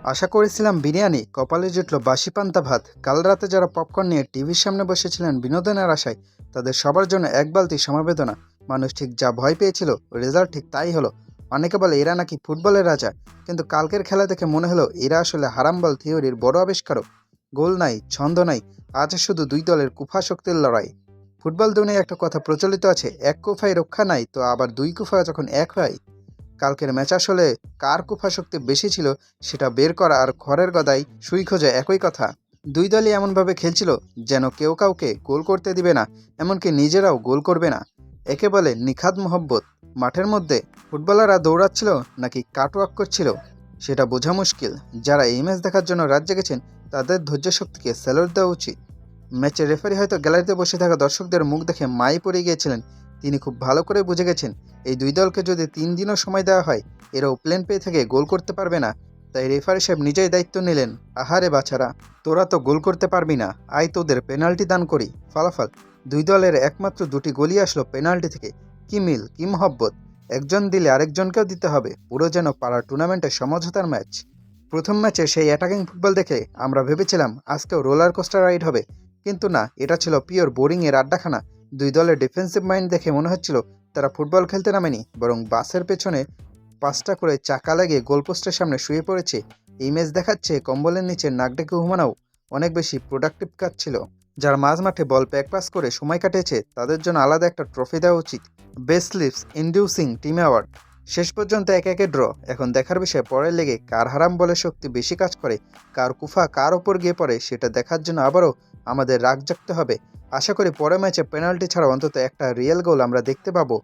আশা করেছিলাম বিরিয়ানি, কপালে জুটল বাসি পান্তা ভাত। কাল রাতে যারা পপকর্ন নিয়ে টিভির সামনে বসেছিলেন বিনোদনের আশায়, তাদের সবার জন্য এক বালতি সমবেদনা। মানুষ ঠিক যা ভয় পেয়েছিল, রেজাল্ট ঠিক তাই হলো। অনেকে বলে এরা নাকি ফুটবলের রাজা, কিন্তু কালকের খেলা দেখে মনে হলো এরা আসলে হারামবল থিওরির বড় আবিষ্কারক। গোল নাই, ছন্দ নাই, আজ শুধু দুই দলের কুফা শক্তির লড়াই। ফুটবল দুনিয়ায় একটা কথা প্রচলিত আছে, এক কুফায় রক্ষা নাই, তো আবার দুই কুফা যখন এক হয়। কালকের ম্যাচ আসলে কার কুফা শক্তি বেশি ছিল সেটা বের করা আর খড়ের গদায় সুই খোঁজা একই কথা। দুই দলই এমনভাবে খেলছিল যেন কেউ কাউকে গোল করতে দিবে না, এমনকি নিজেরাও গোল করবে না। একে বলে নিখাত মোহব্বত। মাঠের মধ্যে ফুটবলাররা দৌড়াচ্ছিল নাকি কাটওয়াক করছিল সেটা বোঝা মুশকিল। যারা এই ম্যাচ দেখার জন্য রাত জেগেছেন তাদের ধৈর্য শক্তিকে স্যালুট দেওয়া উচিত। ম্যাচের রেফারি হয়তো গ্যালারিতে বসে থাকা দর্শকদের মুখ দেখে মাই পড়ে গিয়েছিলেন। তিনি খুব ভালো করে বুঝে গেছেন এই দুই দলকে যদি 3 দিনও সময় দেওয়া হয় এরাও প্লেন পেয়ে থেকে গোল করতে পারবে না। তাই রেফারি সাহেব নিজেই দায়িত্ব নিলেন। আহারে বাছারা, তোরা তো গোল করতে পারবি না, আয় তোদের পেনাল্টি দান করি। ফলাফল, দুই দলের একমাত্র দুটি গোলই আসলো পেনাল্টি থেকে। কি মিল, কি মহব্বত! একজন দিলে আরেকজনকেও দিতে হবে, পুরো যেন পাড়ার টুর্নামেন্টের সমঝোতার ম্যাচ। প্রথম ম্যাচে সেই অ্যাটাকিং ফুটবল দেখে আমরা ভেবেছিলাম আজকেও রোলার কোস্টার রাইড হবে, কিন্তু না, এটা ছিল পিওর বোরিংয়ের আড্ডাখানা। দুই দলের ডিফেন্সিভ মাইন্ড দেখে মনে হচ্ছিল তারা ফুটবল খেলতে নামেনি, বরং বাসের পেছনে 5টা করে চাকা লাগিয়ে গোলপোস্টের সামনে শুয়ে পড়েছে। এই ম্যাচ দেখাচ্ছে কম্বলের নিচে নাক ডেকে ঘুমানোও অনেক বেশি প্রোডাক্টিভ কাজ ছিল। যারা মাঝ মাঠে বল প্যাক পাস করে সময় কাটিয়েছে তাদের জন্য আলাদা একটা ট্রফি দেওয়া উচিত, best lips inducing team award. শেষ পর্যন্ত একে ড্র। এখন দেখার বিষয় পরের লেগে কার হারাম বলে শক্তি বেশি কাজ করে, কার কুফা কার ওপর গিয়ে পড়ে, সেটা দেখার জন্য আবারও আমাদের রাগ জাগতে হবে। আশা করি পরের ম্যাচে পেনাল্টি ছাড়া অন্তত একটা রিয়েল গোল আমরা দেখতে পাবো।